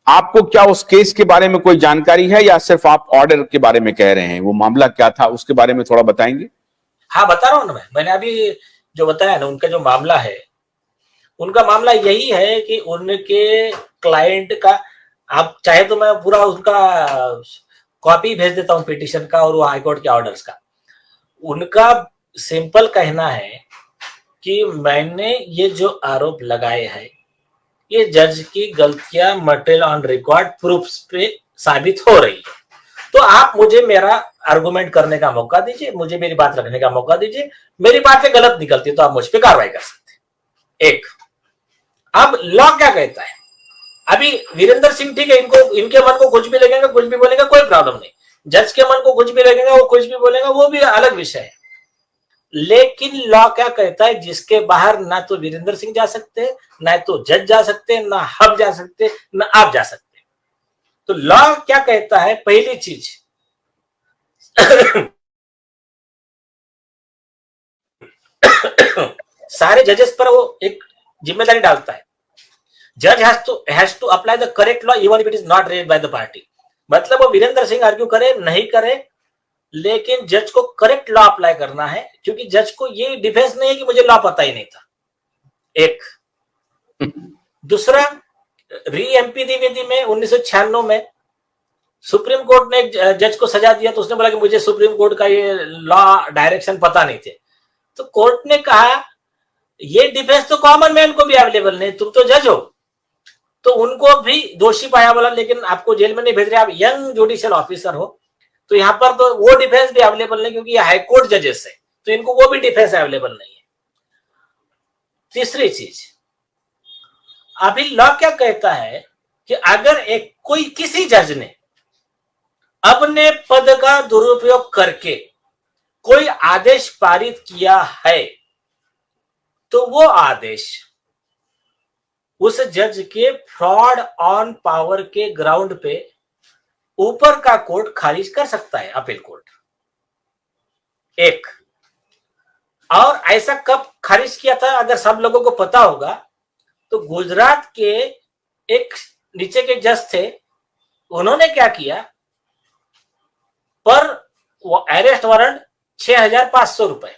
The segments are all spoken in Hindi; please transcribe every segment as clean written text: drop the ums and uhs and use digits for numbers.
आपको क्या उस केस के बारे में कोई जानकारी है या सिर्फ आप ऑर्डर के बारे में कह रहे हैं? वो मामला क्या था उसके बारे में थोड़ा बताएंगे? हाँ, बता रहा हूँ ना मैंने अभी जो बताया ना, उनका जो मामला है, उनका मामला यही है कि उनके क्लाइंट का, आप चाहे तो मैं पूरा उनका कॉपी भेज देता हूँ पिटिशन का और वो हाईकोर्ट के ऑर्डर्स का। उनका सिंपल कहना है कि मैंने ये जो आरोप लगाए हैं, ये जज की गलतियां मटेरियल ऑन रिकॉर्ड प्रूफ्स पे साबित हो रही है। तो आप मुझे मेरा आर्गुमेंट करने का मौका दीजिए, मुझे मेरी बात रखने का मौका दीजिए। मेरी बातें गलत निकलती है तो आप मुझ पर कार्रवाई कर सकते हैं। एक, अब लॉ क्या कहता है? अभी वीरेंद्र सिंह ठीक है, इनको इनके मन को कुछ भी लगेगा, कुछ भी बोलेगा, कोई प्रॉब्लम नहीं। जज के मन को कुछ भी लगेगा, वो कुछ भी बोलेगा, वो भी अलग विषय है। लेकिन लॉ क्या कहता है? जिसके बाहर ना तो वीरेंद्र सिंह जा सकते, ना तो जज जा सकते, ना हम जा सकते, ना आप जा सकते। तो लॉ क्या कहता है? पहली चीज सारे जजेस पर वो एक जिम्मेदारी डालता है। जज has to apply the correct law even if it is not raised by the party. मतलब वो वीरेंद्र सिंह आर्ग्यू करे नहीं करे, लेकिन जज को करेक्ट लॉ अप्लाई करना है, क्योंकि जज को ये डिफेंस नहीं है कि मुझे लॉ पता ही नहीं था। एक, दूसरा, री एमपी द्विवेदी में 1996 में सुप्रीम कोर्ट ने एक जज को सजा दिया, तो उसने बोला कि मुझे सुप्रीम कोर्ट का ये लॉ डायरेक्शन पता नहीं थे। तो कोर्ट ने कहा ये डिफेंस तो कॉमन मैन को भी अवेलेबल नहीं, तुम तो जज हो, तो उनको भी दोषी पाया। बोला लेकिन आपको जेल में नहीं भेज रहे, आप यंग जुडिशियल ऑफिसर हो, तो यहां पर तो वो डिफेंस भी अवेलेबल नहीं, क्योंकि ये हाईकोर्ट जजेस है, तो इनको वो भी डिफेंस अवेलेबल नहीं है। तीसरी चीज, अभी लॉ क्या कहता है कि अगर एक कोई किसी जज ने अपने पद का दुरुपयोग करके कोई आदेश पारित किया है, तो वो आदेश उस जज के फ्रॉड ऑन पावर के ग्राउंड पे ऊपर का कोर्ट खारिज कर सकता है, अपील कोर्ट। एक, और ऐसा कब खारिज किया था अगर सब लोगों को पता होगा, तो गुजरात के एक नीचे के जज थे, उन्होंने क्या किया, पर वो अरेस्ट वारंट 6,500 रुपए,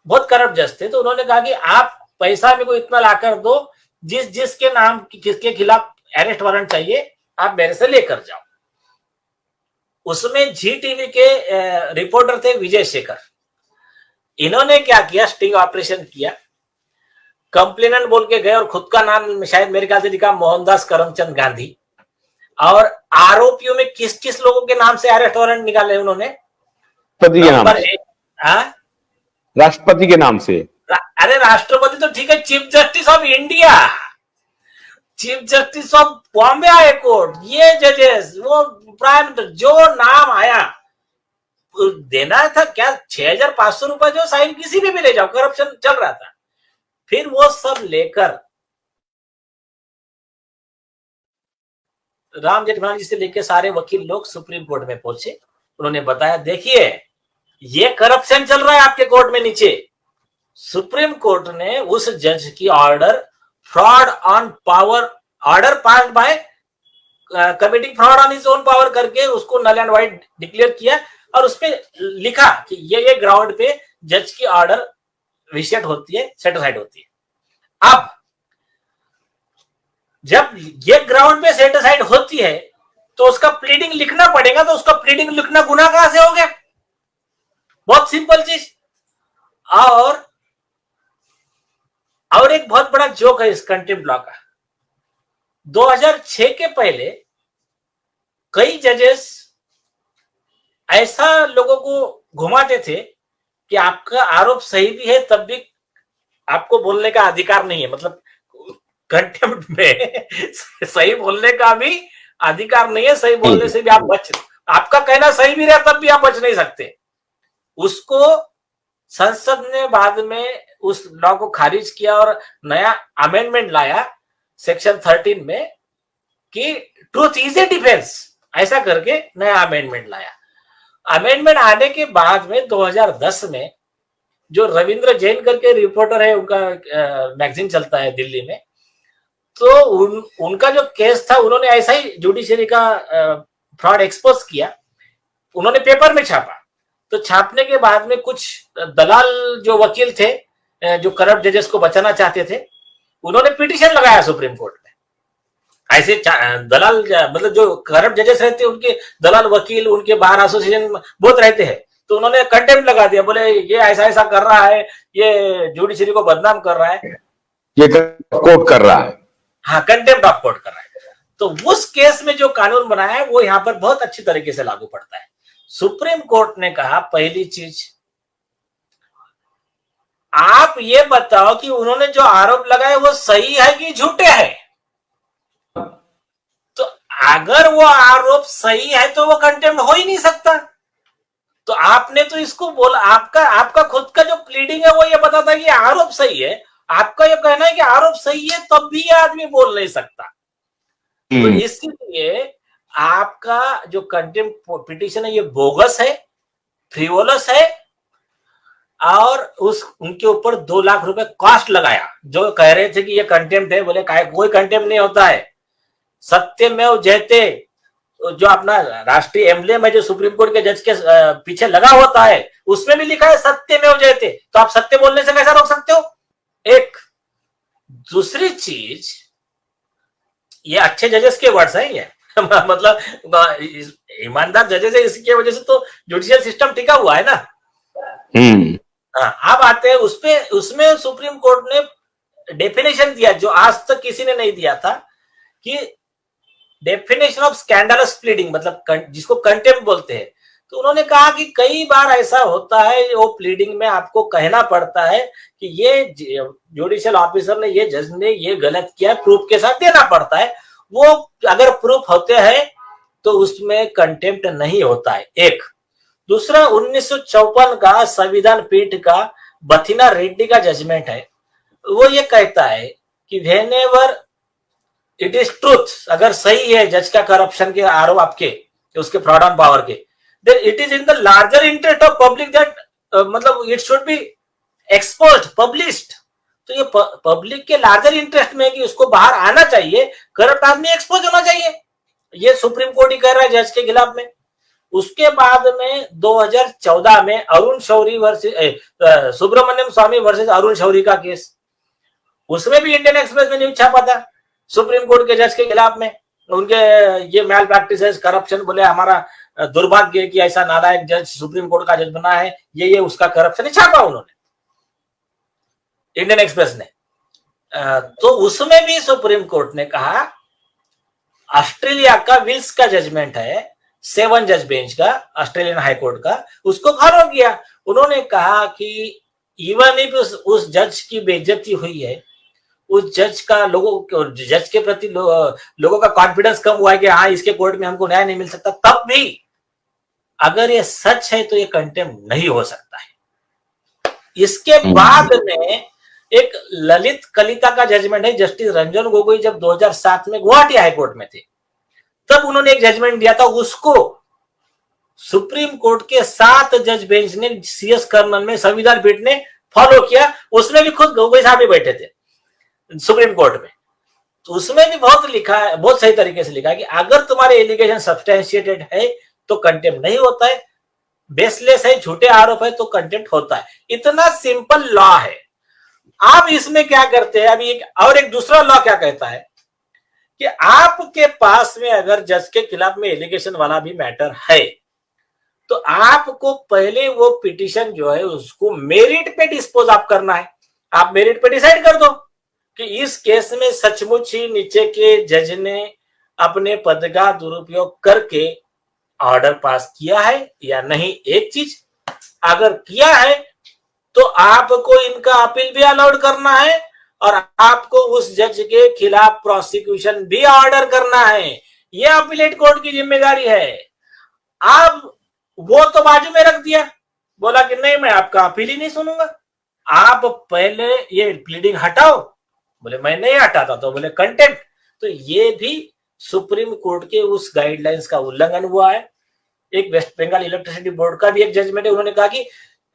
बहुत करप्ट जज थे, तो उन्होंने कहा कि आप पैसा मेरे को इतना लाकर दो, जिसके नाम किसके खिलाफ अरेस्ट वारंट चाहिए आप मेरे से लेकर जाओ। उसमें जी टीवी के रिपोर्टर थे विजय शेखर। इन्होंने क्या किया, स्टिंग ऑपरेशन किया, कंप्लेनेंट बोल के गए और खुद का नाम शायद मेरे ख्याल से लिखा मोहनदास करमचंद गांधी, और आरोपियों में किस किस लोगों के नाम से अरेस्ट वारंट निकाले उन्होंने? नंबर एक, राष्ट्रपति के नाम से। अरे राष्ट्रपति तो ठीक है, chief justice of India, chief justice of Bombay high court, ये जजेस, वो प्राइम, जो नाम आया देना था क्या, 6,500 रुपए जो साइन किसी भी ले जाओ, करप्शन चल रहा था। फिर वो सब लेकर राम जेठमलानी जी से लेकर सारे वकील लोग सुप्रीम कोर्ट में पहुंचे। उन्होंने बताया देखिए ये करप्शन चल रहा है आपके कोर्ट में नीचे। सुप्रीम कोर्ट ने उस जज की order fraud on power, order pass by committing fraud on his own power करके उसको नल एंड वाइड डिक्लेयर किया, और उसपे लिखा कि ये ग्राउंड पे जज की ऑर्डर विशेट होती है, सेटिस्फाइड होती है। अब जब ये ग्राउंड पे सेटिस्फाइड होती है तो उसका प्लीडिंग लिखना पड़ेगा, तो उसका प्लीडिंग लिखना गुनाह कहां से हो गया? बहुत सिंपल चीज। और एक बहुत बड़ा जोक है इस कंटेम्प्ट लॉ का। 2006 के पहले कई जजेस ऐसा लोगों को घुमाते थे कि आपका आरोप सही भी है तब भी आपको बोलने का अधिकार नहीं है, मतलब कंटेम्प्ट में सही बोलने का भी अधिकार नहीं है, सही बोलने से भी आप आपका कहना सही भी रहा तब भी आप बच नहीं सकते। उसको संसद ने बाद में उस लॉ को खारिज किया और नया अमेंडमेंट लाया सेक्शन 13 में कि ट्रूथ इज ए डिफेंस, ऐसा करके नया अमेंडमेंट लाया। अमेंडमेंट आने के बाद में 2010 में जो रविंद्र जैन करके रिपोर्टर है, उनका मैगजीन चलता है दिल्ली में, तो उनका जो केस था, उन्होंने ऐसा ही जुडिशरी का फ्रॉड एक्सपोज किया, उन्होंने पेपर में छापा। तो छापने के बाद में कुछ दलाल जो वकील थे, जो करप्ट जजेस को बचाना चाहते थे, उन्होंने पिटीशन लगाया सुप्रीम कोर्ट में। ऐसे दलाल, मतलब जो करप्ट जजेस रहते हैं, उनके दलाल वकील, उनके बार एसोसिएशन बहुत रहते हैं, तो उन्होंने कंटेम्प्ट लगा दिया, बोले ये ऐसा ऐसा कर रहा है, ये जुडिशरी को बदनाम कर रहा है, ये कोर्ट कर रहा है। हाँ, कंटेम्प्ट ऑफ कोर्ट कर रहा है। तो उस केस में जो कानून बनाया है वो यहाँ पर बहुत अच्छी तरीके से लागू पड़ता है। सुप्रीम कोर्ट ने कहा, पहली चीज, आप ये बताओ कि उन्होंने जो आरोप लगाए वो सही है कि झूठे हैं। तो अगर वो आरोप सही है तो वो कंटेम्प्ट हो ही नहीं सकता। तो आपने तो इसको बोला, आपका खुद का जो प्लीडिंग है वो ये बताता है कि आरोप सही है, आपका ये कहना है कि आरोप सही है, तब भी ये आदमी बोल नहीं सकता। तो इसलिए आपका जो कंटेम्प्ट पिटीशन है ये बोगस है, फ्रीवोलस है, और उनके ऊपर 2 लाख रुपए कॉस्ट लगाया। जो कह रहे थे कि ये कंटेम्प्ट है, बोले कोई कंटेम्प्ट नहीं होता है, सत्यमेव जयते जो अपना राष्ट्रीय एम्ब्लेम है, जो सुप्रीम कोर्ट के जज के पीछे लगा होता है, उसमें भी लिखा है सत्यमेव जयते। तो आप सत्य बोलने से कैसा रोक सकते हो? एक दूसरी चीज, ये अच्छे जजेस के वर्ड्स हैं ये मतलब ईमानदार जजेस है, इसकी वजह से तो जुडिशियल सिस्टम टिका हुआ है ना। अब आते हैं उसमें सुप्रीम कोर्ट ने डेफिनेशन दिया जो आज तक किसी ने नहीं दिया था, कि डेफिनेशन ऑफ स्कैंडलस प्लीडिंग, मतलब जिसको कंटेम्प्ट बोलते हैं। तो उन्होंने कहा कि कई बार ऐसा होता है, वो प्लीडिंग में आपको कहना पड़ता है कि ये जुडिशियल ऑफिसर ने, ये जज ने ये गलत किया, प्रूफ के साथ देना पड़ता है। वो अगर प्रूफ होते हैं तो उसमें कंटेम्प्ट नहीं होता है। एक दूसरा, 1954 का संविधान पीठ का बथिना रेड्डी का जजमेंट है, वो ये कहता है कि व्हेनेवर इट इज ट्रूथ, अगर सही है जज का करप्शन के आरोप आपके, उसके फ्रॉड ऑन पावर के, then it is in the larger interest of public that मतलब it should be exposed, published. तो ये पब्लिक के लार्जर इंटरेस्ट में है कि उसको बाहर आना चाहिए, करप्ट आदमी एक्सपोज होना चाहिए। ये सुप्रीम कोर्ट ही कह रहा है जज के खिलाफ में। उसके बाद में 2014 में अरुण शौरी वर्सेस सुब्रमण्यम स्वामी वर्सेस अरुण शौरी का केस, उसमें भी इंडियन एक्सप्रेस में न्यूज छापा था सुप्रीम कोर्ट के जज के खिलाफ में। उनके ये मैल प्रैक्टिसेस, करप्शन, बोले हमारा दुर्भाग्य है कि ऐसा नालायक जज सुप्रीम कोर्ट का जज बना है, ये उसका करप्शन छापा उन्होंने, इंडियन एक्सप्रेस ने। तो उसमें भी सुप्रीम कोर्ट ने कहा, ऑस्ट्रेलिया का विल्स का जजमेंट है 7 जज बेंच का, ऑस्ट्रेलियन हाई कोर्ट का, उसको फॉलो किया। उन्होंने कहा कि इवन इफ उस जज की बेइज्जती हुई है, उस जज का जज के प्रति लोगों का कॉन्फिडेंस कम हुआ है कि हाँ इसके कोर्ट में हमको न्याय नहीं मिल सकता, तब भी अगर ये सच है तो ये कंटेम्प्ट नहीं हो सकता है। इसके बाद में एक ललित कलिता का जजमेंट है, जस्टिस रंजन गोगोई जब 2007 में गुवाहाटी हाईकोर्ट में थे, तब उन्होंने एक जजमेंट दिया था, उसको सुप्रीम कोर्ट के 7 जज बेंच ने, CS कर्नल में, संविधान पीठ ने फॉलो किया। उसमें भी खुद गोगोई साहब भी बैठे थे सुप्रीम कोर्ट में। तो उसमें भी बहुत लिखा है, बहुत सही तरीके से लिखा है कि अगर तुम्हारे एलिगेशन सब्सटेंशिएटेड है तो कंटेम्प्ट नहीं होता है, बेसलेस है, झूठे आरोप है तो कंटेम्प्ट होता है। इतना सिंपल लॉ है। आप इसमें क्या करते हैं, अभी एक दूसरा लॉ क्या कहता है कि आपके पास में अगर जज के खिलाफ में एलिगेशन वाला भी मैटर है, तो आपको पहले वो पिटीशन जो है उसको मेरिट पे डिस्पोज आप करना है। आप मेरिट पे डिसाइड कर दो कि इस केस में सचमुच ही नीचे के जज ने अपने पद का दुरुपयोग करके ऑर्डर पास किया है या नहीं। एक चीज, अगर किया है तो आपको इनका अपील भी अलाउड करना है और आपको उस जज के खिलाफ प्रोसिक्यूशन भी ऑर्डर करना है। यह अपीलेट कोर्ट की जिम्मेदारी है। अब वो तो बाजू में रख दिया, बोला कि नहीं मैं आपका अपील ही नहीं सुनूंगा, आप पहले ये प्लीडिंग हटाओ, बोले मैं नहीं हटाता, तो बोले कंटेम्प्ट। तो ये भी सुप्रीम कोर्ट के उस गाइडलाइंस का उल्लंघन हुआ है। एक वेस्ट बंगाल इलेक्ट्रिसिटी बोर्ड का भी एक जजमेंट है, उन्होंने कहा कि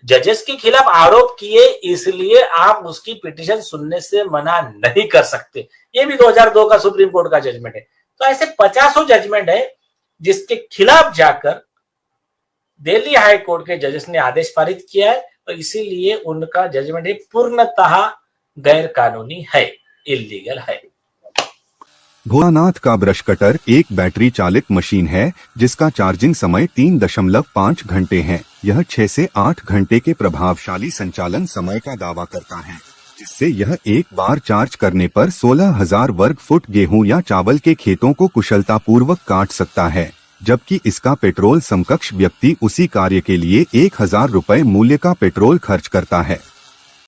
जजेस के खिलाफ आरोप किए इसलिए आप उसकी पिटीशन सुनने से मना नहीं कर सकते। ये भी 2002 का सुप्रीम कोर्ट का जजमेंट है। तो ऐसे 50 जजमेंट है जिसके खिलाफ जाकर दिल्ली हाई कोर्ट के जजेस ने आदेश पारित किया है, तो इसीलिए उनका जजमेंट है पूर्णतः गैर कानूनी है, इलीगल है। भोलानाथ का ब्रश कटर एक बैटरी चालित मशीन है जिसका चार्जिंग समय 3.5 घंटे है। यह 6 से 8 घंटे के प्रभावशाली संचालन समय का दावा करता है, जिससे यह एक बार चार्ज करने पर 16,000 वर्ग फुट गेहूं या चावल के खेतों को कुशलतापूर्वक काट सकता है, जबकि इसका पेट्रोल समकक्ष व्यक्ति उसी कार्य के लिए 1,000 रुपए मूल्य का पेट्रोल खर्च करता है।